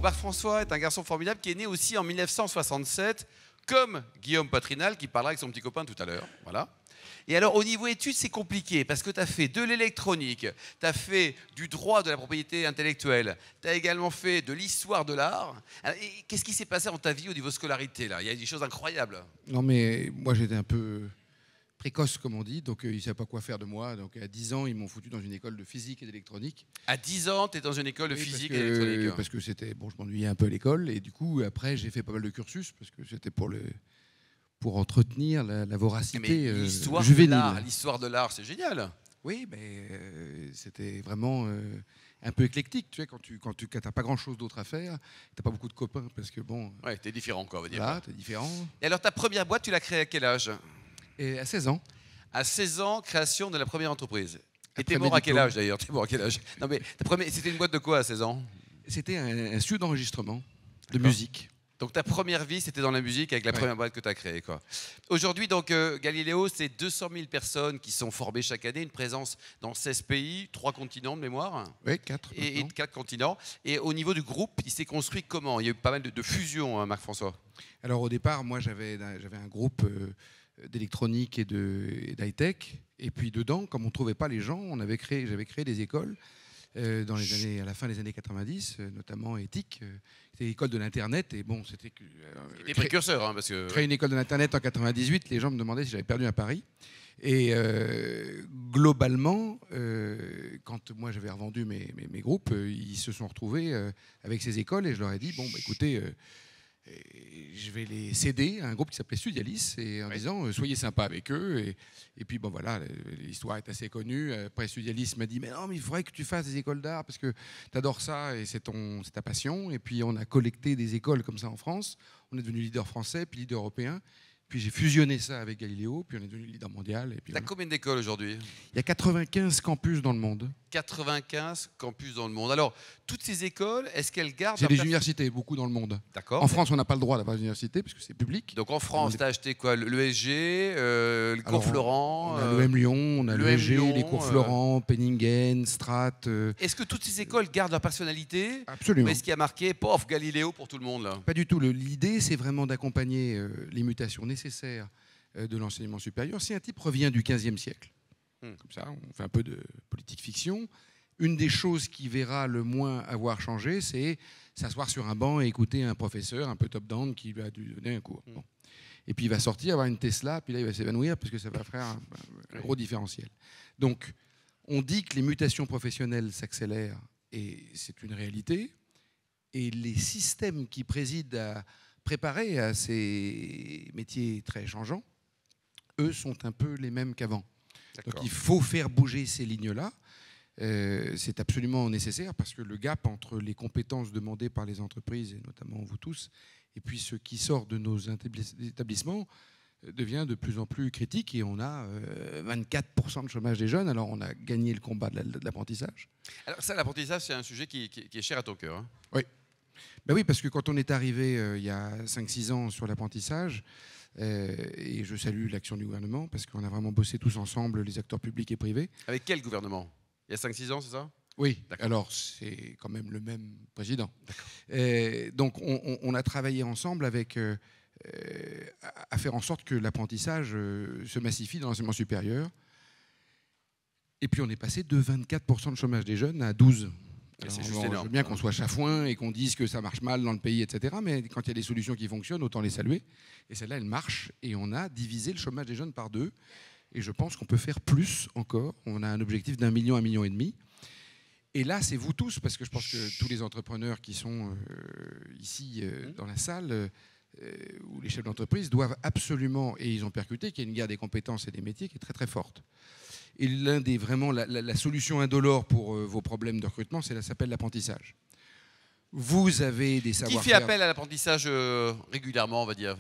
Marc-François est un garçon formidable qui est né aussi en 1967, comme Guillaume Patrinal, qui parlera avec son petit copain tout à l'heure. Voilà. Et alors, au niveau études, c'est compliqué, parce que tu as fait de l'électronique, tu as fait du droit de la propriété intellectuelle, tu as également fait de l'histoire de l'art. Qu'est-ce qui s'est passé dans ta vie au niveau scolarité, là? Il y a des choses incroyables. Non, mais moi, j'étais un peu précoce, comme on dit, donc ils ne savaient pas quoi faire de moi. Donc à 10 ans, ils m'ont foutu dans une école de physique et d'électronique. À 10 ans, tu es dans une école de physique et parce électronique. parce que c'était, bon, je m'ennuyais un peu à l'école, et du coup, après, j'ai fait pas mal de cursus, parce que c'était pour entretenir la voracité juvénile. L'histoire de l'art, c'est génial. Oui, mais c'était vraiment un peu éclectique. Tu sais, quand tu n'as pas grand-chose d'autre à faire, tu n'as pas beaucoup de copains, parce que bon... Ouais, t'es différent, quoi, on va dire. Là, t'es différent. Et alors, ta première boîte, tu l'as créée à quel âge? Et à 16 ans. À 16 ans, création de la première entreprise. Et t'es Après mort mes à quel diplômes. âge, d'ailleurs? T'es mort à quel âge? Non, mais c'était une boîte de quoi à 16 ans? C'était un studio d'enregistrement de D'accord. musique. Donc ta première vie, c'était dans la musique avec la première boîte que tu as créée, quoi. Aujourd'hui, donc, Galiléo, c'est 200 000 personnes qui sont formées chaque année, une présence dans 16 pays, 3 continents de mémoire. Oui, 4. Et 4 continents. Et au niveau du groupe, il s'est construit comment? Il y a eu pas mal de fusions, hein, Marc-François. Alors au départ, moi j'avais un groupe d'électronique et d'high-tech. Et puis dedans, comme on ne trouvait pas les gens, j'avais créé des écoles à la fin des années 90, notamment éthique. C'était l'école de l'Internet. Et bon, c'était... Des précurseurs, hein, parce que... Créer une école de l'Internet en 98, les gens me demandaient si j'avais perdu un pari. Et globalement, quand moi j'avais revendu mes groupes, ils se sont retrouvés avec ces écoles et je leur ai dit, bon, bah, écoutez, je vais les céder à un groupe qui s'appelait Studialis, et en disant, soyez sympa avec eux. Et puis, bon, voilà, l'histoire est assez connue. Après, Studialis m'a dit, mais non, mais il faudrait que tu fasses des écoles d'art parce que tu adores ça et c'est ta passion. Et puis, on a collecté des écoles comme ça en France. On est devenu leader français, puis leader européen. Puis j'ai fusionné ça avec Galiléo, puis on est devenu leader mondial. Tu as combien d'écoles aujourd'hui? Il y a 95 campus dans le monde. 95 campus dans le monde. Alors, toutes ces écoles, est-ce qu'elles gardent... C'est des universités, beaucoup dans le monde. D'accord. En France, on n'a pas le droit d'avoir des universités, parce que c'est public. Donc en France, tu as acheté quoi? L'ESG, le cours Florent? On a l'EM Lyon, on a l'ESG, les cours Florent, Penningen, Strat... Est-ce que toutes ces écoles gardent leur personnalité? Absolument. Ou est-ce qu'il y a marqué, pof, Galiléo pour tout le monde, là? Pas du tout. L'idée, c'est vraiment d'accompagner les mutations nécessaires de l'enseignement supérieur. Si un type revient du XVe siècle, comme ça, on fait un peu de politique fiction, une des choses qui verra le moins avoir changé, c'est s'asseoir sur un banc et écouter un professeur un peu top-down qui va lui donner un cours. Bon. Et puis il va sortir, avoir une Tesla, puis là il va s'évanouir parce que ça va faire un gros différentiel. Donc on dit que les mutations professionnelles s'accélèrent et c'est une réalité. Et les systèmes qui président à préparer à ces métiers très changeants, eux sont un peu les mêmes qu'avant. Donc il faut faire bouger ces lignes-là. C'est absolument nécessaire parce que le gap entre les compétences demandées par les entreprises, et notamment vous tous, et puis ce qui sort de nos établissements devient de plus en plus critique et on a 24% de chômage des jeunes. Alors on a gagné le combat de l'apprentissage. Alors ça, l'apprentissage, c'est un sujet qui est cher à ton cœur. Hein. Oui. Ben oui, parce que quand on est arrivé il y a 5-6 ans sur l'apprentissage, et je salue l'action du gouvernement, parce qu'on a vraiment bossé tous ensemble, les acteurs publics et privés. Avec quel gouvernement? Il y a 5-6 ans, c'est ça? Oui, alors c'est quand même le même président. Donc on a travaillé ensemble avec, à faire en sorte que l'apprentissage se massifie dans l'enseignement supérieur. Et puis on est passé de 24% de chômage des jeunes à 12%. C'est juste je énorme. veux bien qu'on soit chafouin et qu'on dise que ça marche mal dans le pays, etc. Mais quand il y a des solutions qui fonctionnent, autant les saluer. Et celle-là, elle marche. Et on a divisé le chômage des jeunes par 2. Et je pense qu'on peut faire plus encore. On a un objectif d'1 million, 1,5 million. Et là, c'est vous tous, parce que je pense que tous les entrepreneurs qui sont ici dans la salle, ou les chefs d'entreprise, doivent absolument, et ils ont percuté, qu'il y a une guerre des compétences et des métiers qui est très très forte. Et la solution indolore pour vos problèmes de recrutement, ça s'appelle l'apprentissage. Vous avez des savoir-faire... Qui fait appel à l'apprentissage régulièrement, on va dire?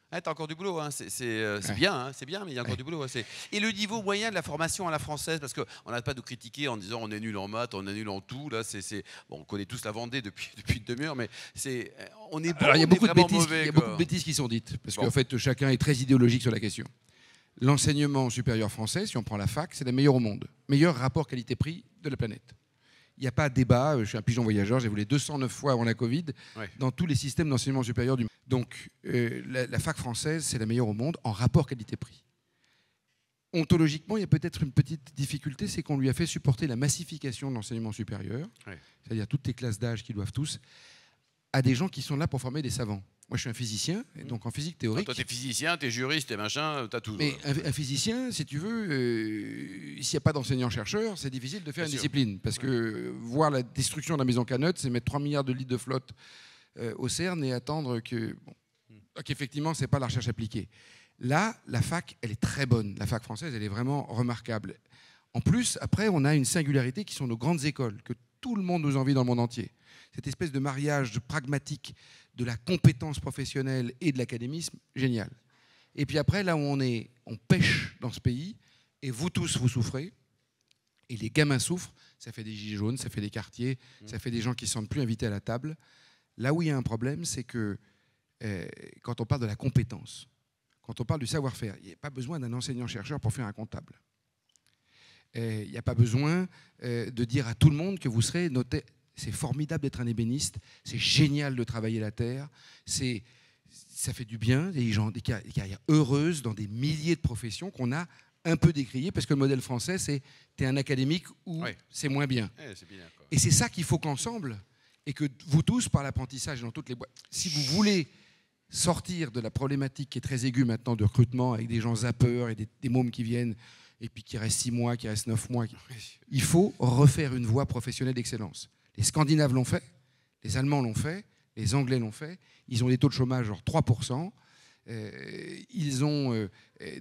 Ah, t'as encore du boulot, hein. C'est bien, hein. C'est bien, mais il y a encore du boulot. Hein. Et le niveau moyen de la formation à la française, parce qu'on n'arrête pas de critiquer en disant on est nul en maths, on est nul en tout. Là, bon, on connaît tous la Vendée depuis une demi-heure, mais on est bon. Alors, il y a beaucoup de bêtises qui sont dites, parce qu'en fait, chacun est très idéologique sur la question. L'enseignement supérieur français, si on prend la fac, c'est le meilleur au monde. Meilleur rapport qualité-prix de la planète. Il n'y a pas de débat. Je suis un pigeon voyageur, j'ai volé 209 fois avant la Covid dans tous les systèmes d'enseignement supérieur du monde. Donc, la fac française, c'est la meilleure au monde en rapport qualité-prix. Ontologiquement, il y a peut-être une petite difficulté, c'est qu'on lui a fait supporter la massification de l'enseignement supérieur, c'est-à-dire toutes les classes d'âge qui doivent tous, à des gens qui sont là pour former des savants. Moi, je suis un physicien, et donc en physique théorique... Toi, t'es physicien, t'es juriste, t'es machin, t'as tout. Mais un physicien, si tu veux, s'il n'y a pas d'enseignant-chercheur, c'est difficile de faire une discipline. Parce que voir la destruction de la maison Canut, c'est mettre 3 milliards de litres de flotte au CERN et attendre qu'effectivement, ce n'est pas la recherche appliquée. Là, la fac, elle est très bonne. La fac française, elle est vraiment remarquable. En plus, après, on a une singularité qui sont nos grandes écoles, que tout le monde nous envie dans le monde entier. Cette espèce de mariage pragmatique de la compétence professionnelle et de l'académisme, génial. Et puis après, là où on pêche dans ce pays, et vous tous, vous souffrez, et les gamins souffrent, ça fait des gilets jaunes, ça fait des quartiers, ça fait des gens qui ne se sentent plus invités à la table. Là où il y a un problème, c'est que quand on parle de la compétence, quand on parle du savoir-faire, il n'y a pas besoin d'un enseignant-chercheur pour faire un comptable. Il n'y a pas besoin de dire à tout le monde que vous serez noté. C'est formidable d'être un ébéniste, c'est génial de travailler la terre, ça fait du bien, des carrières heureuses dans des milliers de professions qu'on a un peu décriées, parce que le modèle français, c'est t'es un académique ou c'est moins bien. Et c'est ça qu'il faut qu'ensemble, et que vous tous, par l'apprentissage dans toutes les boîtes, si vous voulez sortir de la problématique qui est très aiguë maintenant de recrutement, avec des gens zappeurs et des mômes qui viennent, et puis qui restent 6 mois, qui restent 9 mois, il faut refaire une voie professionnelle d'excellence. Les Scandinaves l'ont fait, les Allemands l'ont fait, les Anglais l'ont fait. Ils ont des taux de chômage genre 3%. Ils ont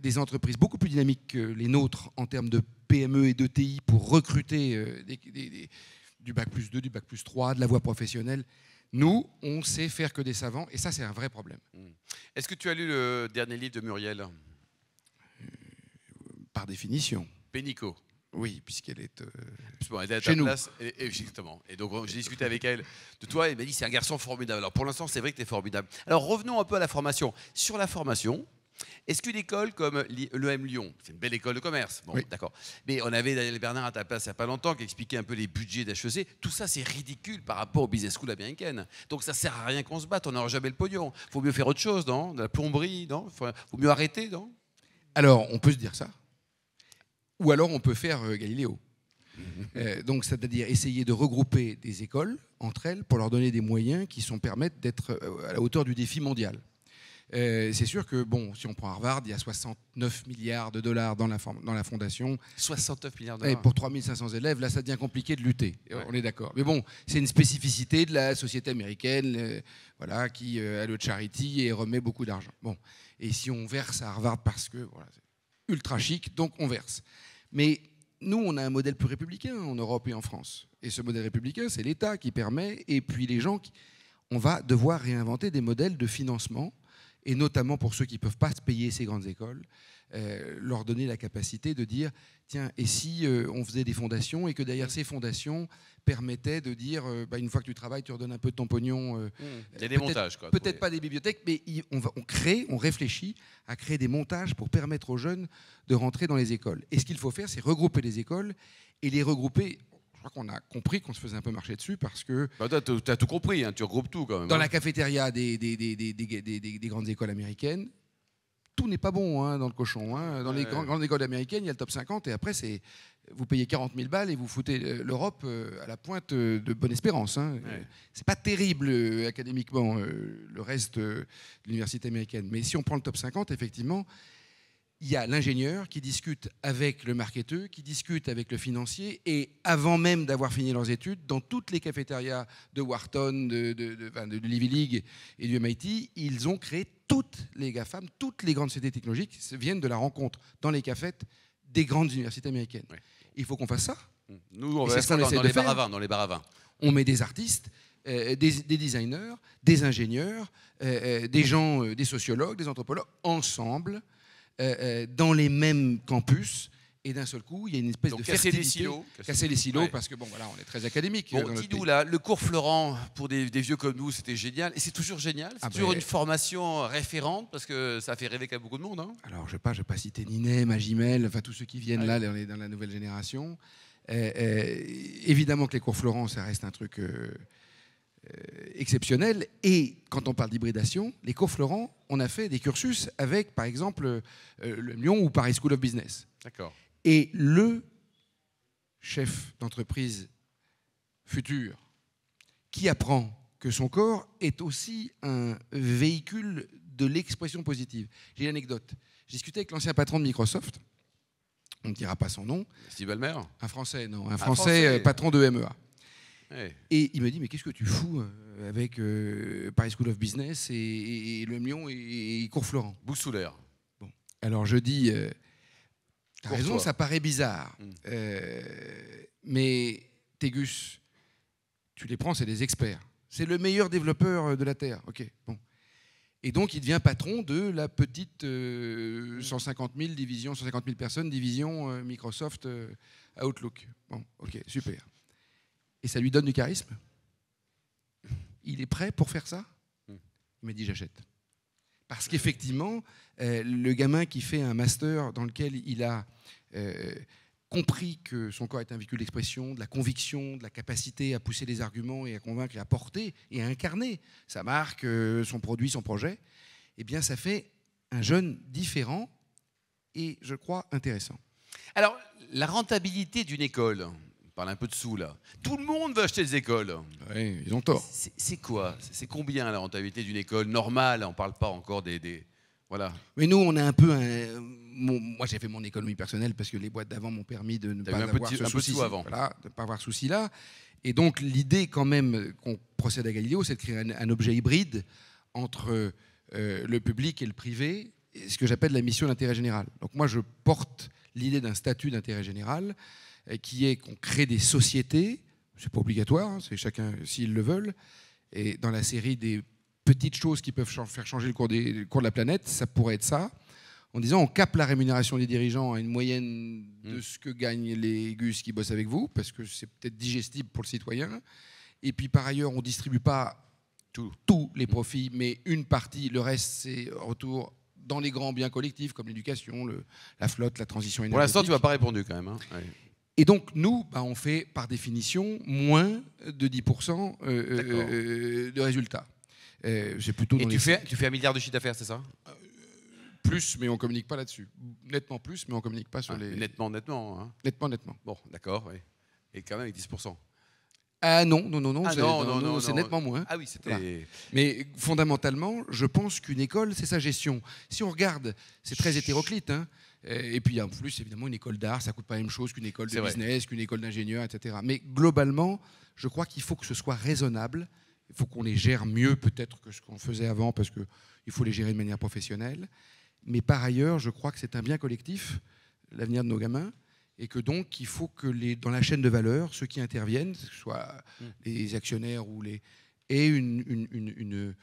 des entreprises beaucoup plus dynamiques que les nôtres en termes de PME et de TI pour recruter du bac plus 2, du bac plus 3, de la voie professionnelle. Nous, on sait faire que des savants, et ça, c'est un vrai problème. Est-ce que tu as lu le dernier livre de Muriel ? Par définition. Pénicaud. Oui, puisqu'elle est elle est à ta place. Exactement. Et donc, j'ai discuté avec elle de toi. Elle m'a dit c'est un garçon formidable. Alors, pour l'instant, c'est vrai que tu es formidable. Alors, revenons un peu à la formation. Sur la formation, est-ce qu'une école comme l'EM Lyon, c'est une belle école de commerce, bon, d'accord. Mais on avait Daniel Bernard à ta place il n'y a pas longtemps qui expliquait un peu les budgets d'HEC. Tout ça, c'est ridicule par rapport aux business schools américaines. Donc, ça ne sert à rien qu'on se batte. On n'aura jamais le pognon. Il faut mieux faire autre chose, non ? De la plomberie, non ? Il faut mieux arrêter, non ? Alors, on peut se dire ça. Ou alors on peut faire Galiléo. Donc, c'est-à-dire essayer de regrouper des écoles entre elles pour leur donner des moyens qui permettent d'être à la hauteur du défi mondial. C'est sûr que, bon, si on prend Harvard, il y a 69 milliards de dollars dans la fondation. 69 milliards de dollars. Et pour 3500 élèves, là, ça devient compliqué de lutter. On est d'accord. Mais bon, c'est une spécificité de la société américaine voilà, qui a le charity et remet beaucoup d'argent. Bon. Et si on verse à Harvard parce que voilà, c'est ultra chic, donc on verse. Mais nous, on a un modèle plus républicain en Europe et en France. Et ce modèle républicain, c'est l'État qui permet, et puis les gens, on va devoir réinventer des modèles de financement, et notamment pour ceux qui ne peuvent pas se payer ces grandes écoles, leur donner la capacité de dire, tiens, et si on faisait des fondations, et que derrière ces fondations permettaient de dire, une fois que tu travailles, tu redonnes un peu de ton pognon. Il y a des montages, quoi. Peut-être pas des bibliothèques, mais on réfléchit à créer des montages pour permettre aux jeunes de rentrer dans les écoles. Et ce qu'il faut faire, c'est regrouper les écoles, et les regrouper. Je crois qu'on a compris qu'on se faisait un peu marcher dessus parce que... tu as tout compris, hein, tu regroupes tout quand même. Dans la cafétéria des grandes écoles américaines, tout n'est pas bon dans le cochon. Dans les grandes écoles américaines, il y a le top 50 et après, vous payez 40 000 balles et vous foutez l'Europe à la pointe de Bonne-Espérance. C'est pas terrible académiquement le reste de l'université américaine. Mais si on prend le top 50, effectivement, il y a l'ingénieur qui discute avec le marketeur, qui discute avec le financier, et avant même d'avoir fini leurs études, dans toutes les cafétérias de Wharton, de l'Ivy League et du MIT, ils ont créé toutes les GAFAM, toutes les grandes sociétés technologiques viennent de la rencontre dans les cafettes des grandes universités américaines. Ouais. Il faut qu'on fasse ça. Nous, on va faire ça dans les bars à vin. On met des artistes, des designers, des ingénieurs, des gens, des sociologues, des anthropologues, ensemble, dans les mêmes campus, et d'un seul coup, il y a une espèce de fertilité. Casser les silos, ouais. Parce que, bon, voilà, on est très académique. Bon, dis-nous, là, le cours Florent, pour des vieux comme nous, c'était génial. Et c'est toujours génial. C'est toujours une formation référente, parce que ça a fait rêver quand même beaucoup de monde. Hein. Alors, je ne vais pas citer Ninet, Magimel, enfin, tous ceux qui viennent là, dans la nouvelle génération. Évidemment que les cours Florent, ça reste un truc exceptionnel. Et quand on parle d'hybridation, les cours Florent, on a fait des cursus avec, par exemple, le Lyon ou Paris School of Business. D'accord. Et le chef d'entreprise futur qui apprend que son corps est aussi un véhicule de l'expression positive. J'ai une anecdote. J'ai discuté avec l'ancien patron de Microsoft, on ne dira pas son nom. Steve Ballmer. Un Français, non, un Français patron de MEA. Ouais. Et il me dit, mais qu'est-ce que tu fous avec Paris School of Business et le Lyon et Cours Florent? Boussoulaire. Bon. Alors je dis, t'as Courtois. raison, ça paraît bizarre. Mais Tégus, tu les prends, c'est des experts. C'est le meilleur développeur de la Terre. Ok, bon. Et donc, il devient patron de la petite 150 000 division, 150 000 personnes, division Microsoft Outlook. Bon, ok, super. Et ça lui donne du charisme. Il est prêt pour faire ça? Il m'a dit, j'achète. Parce qu'effectivement, le gamin qui fait un master dans lequel il a compris que son corps est un véhicule d'expression, de la conviction, de la capacité à pousser les arguments et à convaincre et à porter et à incarner sa marque, son produit, son projet, eh bien ça fait un jeune différent et, je crois, intéressant. Alors, la rentabilité d'une école, on parle un peu de sous là, tout le monde veut acheter des écoles. Oui, ils ont tort. C'est quoi? C'est combien la rentabilité d'une école normale? On ne parle pas encore des... Voilà. Mais nous, on a un peu... moi, j'ai fait mon économie personnelle parce que les boîtes d'avant m'ont permis de ne pas avoir ce souci. Voilà, de ne pas avoir ce souci-là. Et donc, l'idée quand même qu'on procède à Galileo, c'est de créer un objet hybride entre le public et le privé, ce que j'appelle la mission d'intérêt général. Donc moi, je porte l'idée d'un statut d'intérêt général qui est qu'on crée des sociétés, c'est pas obligatoire, hein, c'est chacun s'ils le veulent, et dans la série des petites choses qui peuvent faire changer le cours de la planète, ça pourrait être ça, en disant on capte la rémunération des dirigeants à une moyenne de ce que gagnent les gus qui bossent avec vous, parce que c'est peut-être digestible pour le citoyen, et puis par ailleurs on ne distribue pas tous les profits, mais une partie, le reste c'est retour dans les grands biens collectifs comme l'éducation, la flotte, la transition énergétique. Pour l'instant tu ne m'as pas répondu quand même. Hein. Ouais. Et donc, nous, on fait, par définition, moins de 10% de résultats. Plutôt et tu fais 1 milliard de chiffre d'affaires, c'est ça? Plus, mais on ne communique pas là-dessus. Nettement plus, mais on ne communique pas sur les... Nettement. Hein. Nettement. Bon, d'accord, oui. Et quand même avec 10%. Ah non, c'est nettement moins. Ah oui, c'était... Voilà. Mais fondamentalement, je pense qu'une école, c'est sa gestion. Si on regarde, c'est très hétéroclite, hein. Et puis en plus, évidemment, une école d'art, ça ne coûte pas la même chose qu'une école de business, qu'une école d'ingénieur, etc. Mais globalement, je crois qu'il faut que ce soit raisonnable. Il faut qu'on les gère mieux peut-être que ce qu'on faisait avant, parce qu'il faut les gérer de manière professionnelle. Mais par ailleurs, je crois que c'est un bien collectif, l'avenir de nos gamins, et que donc il faut que dans la chaîne de valeur, ceux qui interviennent, que ce soit les actionnaires ou aient une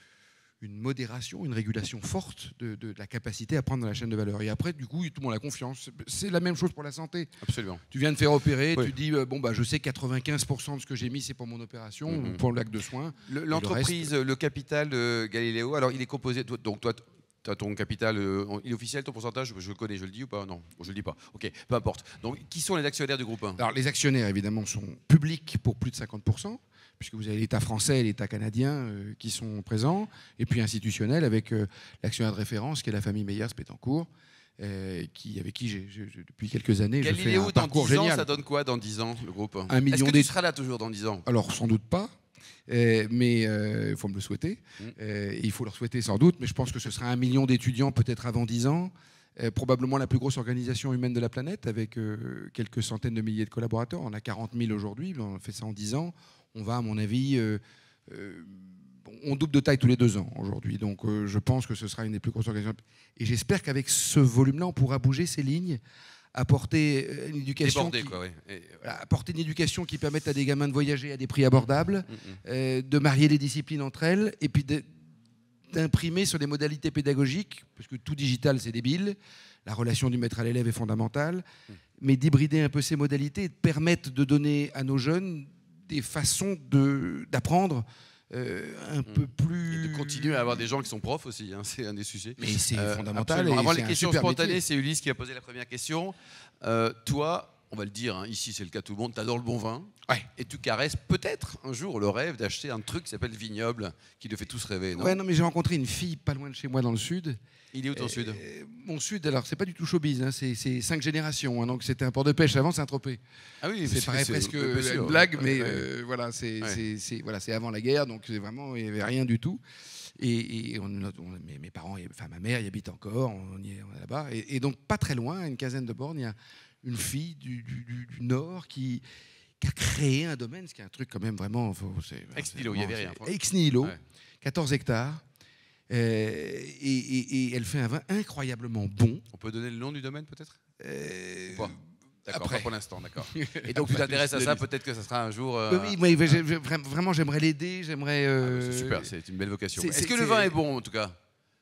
modération, une régulation forte de la capacité à prendre dans la chaîne de valeur. Et après, du coup, tout le monde a confiance. C'est la même chose pour la santé. Absolument. Tu viens de faire opérer, tu dis, je sais 95% de ce que j'ai mis, c'est pour mon opération, ou pour l'acte de soins. L'entreprise, le capital Galileo, alors il est composé, donc toi, tu as ton capital, il est officiel, ton pourcentage, je le connais, je le dis ou pas? Non, je le dis pas. Ok, peu importe. Donc, qui sont les actionnaires du groupe 1? Alors, les actionnaires, évidemment, sont publics pour plus de 50%. Puisque vous avez l'État français et l'État canadien qui sont présents, et puis institutionnel avec l'actionnaire de référence qui est la famille Meyers-Pétancourt, avec qui j'ai depuis quelques années, je fais un parcours génial. Galileo, ça donne quoi dans 10 ans, le groupe? 1 million. Est-ce que tu seras là toujours dans 10 ans? Alors, sans doute pas, mais il faut me le souhaiter. Il faut leur souhaiter sans doute, mais je pense que ce sera 1 million d'étudiants peut-être avant 10 ans. Probablement la plus grosse organisation humaine de la planète, avec quelques centaines de milliers de collaborateurs. On a 40 000 aujourd'hui, on fait ça en 10 ans. On va, à mon avis, on double de taille tous les 2 ans aujourd'hui. Donc je pense que ce sera une des plus grosses organisations. Et j'espère qu'avec ce volume-là, on pourra bouger ces lignes, apporter une éducation, apporter une éducation qui permette à des gamins de voyager à des prix abordables, de marier les disciplines entre elles, et puis d'imprimer sur les modalités pédagogiques, parce que tout digital, c'est débile. La relation du maître à l'élève est fondamentale, mais d'hybrider un peu ces modalités et de permettre de donner à nos jeunes des façons d'apprendre un peu plus... Et de continuer à avoir des gens qui sont profs aussi, hein, c'est un des sujets. Mais c'est fondamental. Avant les questions spontanées, c'est Ulysse qui a posé la première question. Toi, on va le dire, hein, ici c'est le cas de tout le monde, tu adores le bon vin. Ouais. Et tu caresses peut-être un jour le rêve d'acheter un truc qui s'appelle Vignoble, qui le fait tous rêver, non? Ouais, non, mais j'ai rencontré une fille pas loin de chez moi dans le sud. Il est où ton sud? Mon sud, alors c'est pas du tout showbiz, hein, c'est 5 générations. Hein, donc c'était un port de pêche avant Saint-Tropez. Ah oui, C'est paraît presque une blague, mais voilà, c'est avant la guerre, donc c'est vraiment, il n'y avait rien du tout. Et mes parents, enfin ma mère y habite encore, on est là-bas. Et donc pas très loin, à une quinzaine de bornes, il y a une fille du Nord qui a créé un domaine, ce qui est un truc quand même vraiment... Ex nihilo, il n'y avait rien. Ex nihilo, Ouais. 14 hectares. Et elle fait un vin incroyablement bon. On peut donner le nom du domaine peut-être? Ou pas? D'accord, après. pas pour l'instant, d'accord. Et donc tu t'intéresses à ça, peut-être que ça sera un jour... Oui, vraiment j'aimerais l'aider, j'aimerais... c'est super, c'est une belle vocation. c'est- Est-ce que c'est- le vin est bon en tout cas?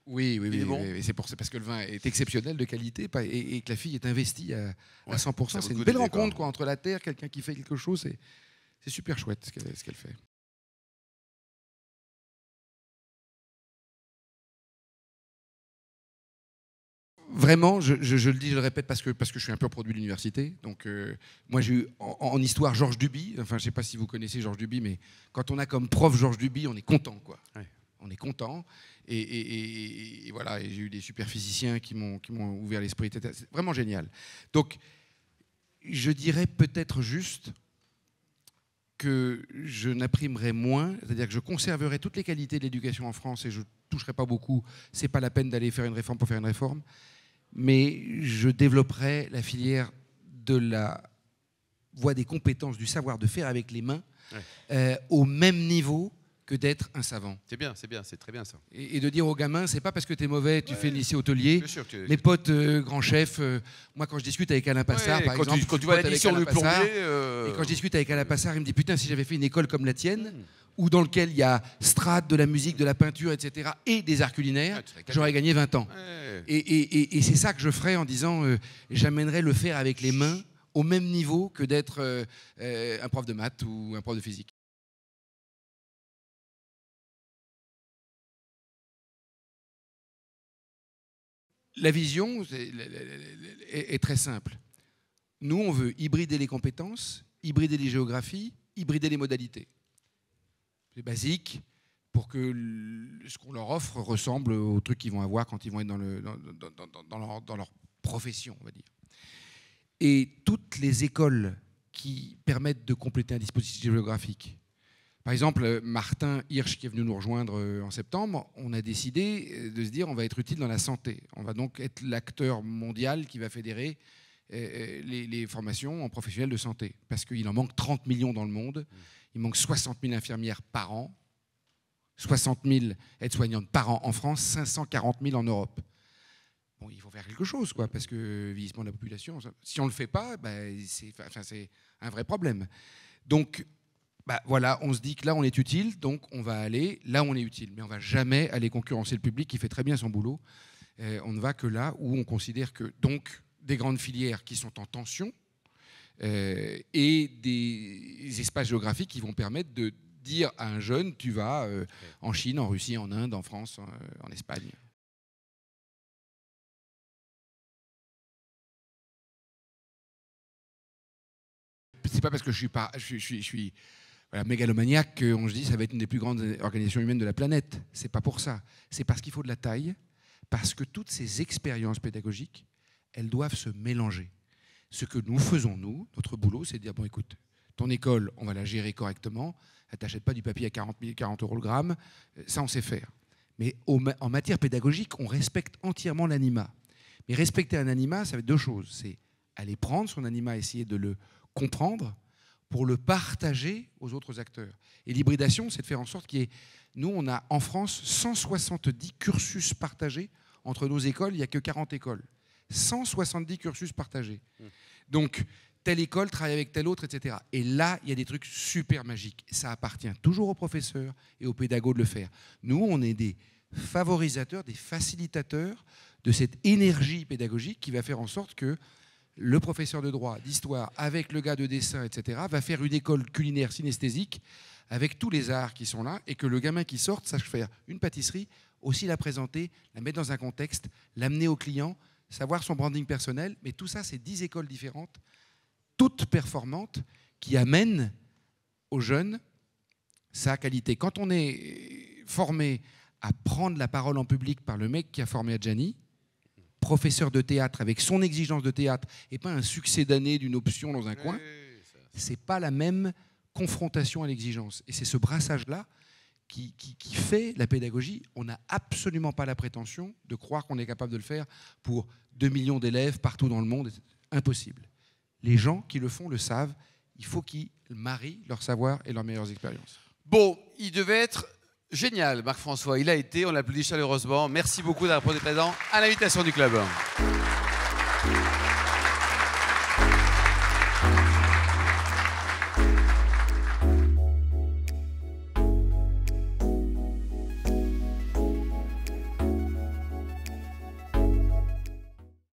Oui, Il est bon. et c'est parce que le vin est exceptionnel de qualité et que la fille est investie à Ouais, 100%. ça vaut C'est le une coup belle d'aider, rencontre quoi. entre la terre, quelqu'un qui fait quelque chose. C'est super chouette ce qu'elle fait. Vraiment, je le dis, je le répète parce que je suis un pur produit de l'université. Donc, moi, j'ai eu en histoire Georges Duby. Enfin, je ne sais pas si vous connaissez Georges Duby, mais quand on a comme prof Georges Duby, on est content, quoi. Ouais. On est content. Et voilà, et j'ai eu des super physiciens qui m'ont ouvert l'esprit. C'est vraiment génial. Donc, je dirais peut-être juste que je n'imprimerai moins, c'est-à-dire que je conserverai toutes les qualités de l'éducation en France et je ne toucherai pas beaucoup. C'est pas la peine d'aller faire une réforme pour faire une réforme. Mais je développerai la filière de la voie des compétences, du savoir de faire avec les mains, au même niveau que d'être un savant. C'est bien, c'est très bien ça. Et de dire aux gamins, c'est pas parce que tu es mauvais, tu fais le lycée hôtelier. Bien sûr que Les potes grands chefs, moi quand je discute avec Alain Passard, par exemple, quand tu vois l'édition du plombier... et quand je discute avec Alain Passard, il me dit putain, si j'avais fait une école comme la tienne, ou dans lequel il y a Strade, de la musique, de la peinture, etc., et des arts culinaires, j'aurais gagné 20 ans. Ouais. Et c'est ça que je ferai en disant j'amènerai le faire avec les mains au même niveau que d'être un prof de maths ou un prof de physique. La vision est très simple. Nous, on veut hybrider les compétences, hybrider les géographies, hybrider les modalités. C'est basique pour que ce qu'on leur offre ressemble aux trucs qu'ils vont avoir quand ils vont être dans leur profession, on va dire. Et toutes les écoles qui permettent de compléter un dispositif géographique. Par exemple, Martin Hirsch, qui est venu nous rejoindre en septembre, on a décidé de se dire on va être utile dans la santé. On va donc être l'acteur mondial qui va fédérer les formations en professionnels de santé. Parce qu'il en manque 30 millions dans le monde. Il manque 60 000 infirmières par an, 60 000 aides-soignantes par an en France, 540 000 en Europe. Bon, il faut faire quelque chose, quoi, parce que vieillissement de la population, si on ne le fait pas, c'est un vrai problème. Donc, voilà, on se dit que là, on est utile, donc on va aller là où on est utile. Mais on ne va jamais aller concurrencer le public qui fait très bien son boulot. On ne va que là où on considère que, donc, des grandes filières qui sont en tension et des espaces géographiques qui vont permettre de dire à un jeune, tu vas en Chine, en Russie, en Inde, en France, en Espagne. C'est pas parce que je suis voilà, mégalomaniaque qu'on se dit ça va être une des plus grandes organisations humaines de la planète. C'est pas pour ça. C'est parce qu'il faut de la taille, parce que toutes ces expériences pédagogiques, elles doivent se mélanger. Ce que nous faisons, nous, notre boulot, c'est de dire, bon, écoute, ton école, on va la gérer correctement, elle ne t'achète pas du papier à 40 € le gramme, ça, on sait faire. Mais en matière pédagogique, on respecte entièrement l'anima. Mais respecter un anima, ça veut être deux choses. C'est aller prendre son anima, essayer de le comprendre pour le partager aux autres acteurs. Et l'hybridation, c'est de faire en sorte qu'il y ait... Nous, on a en France 170 cursus partagés entre nos écoles, il n'y a que 40 écoles. 170 cursus partagés. Donc, telle école travaille avec telle autre, etc. Et là, il y a des trucs super magiques. Ça appartient toujours aux professeurs et aux pédagogues de le faire. Nous, on est des favorisateurs, des facilitateurs de cette énergie pédagogique qui va faire en sorte que le professeur de droit, d'histoire, avec le gars de dessin, etc., va faire une école culinaire synesthésique avec tous les arts qui sont là et que le gamin qui sort sache faire une pâtisserie, aussi la présenter, la mettre dans un contexte, l'amener au client, savoir son branding personnel. Mais tout ça, c'est 10 écoles différentes, toute performante qui amène aux jeunes sa qualité. Quand on est formé à prendre la parole en public par le mec qui a formé Adjani, professeur de théâtre avec son exigence de théâtre et pas un succès d'année d'une option dans un coin, c'est pas la même confrontation à l'exigence. Et c'est ce brassage-là qui fait la pédagogie. On n'a absolument pas la prétention de croire qu'on est capable de le faire pour 2 millions d'élèves partout dans le monde. Impossible. Les gens qui le font le savent. Il faut qu'ils marient leur savoir et leurs meilleures expériences. Bon, il devait être génial, Marc-François. Il a été, on l'applaudit chaleureusement. Merci beaucoup d'avoir répondu présent à l'invitation du club.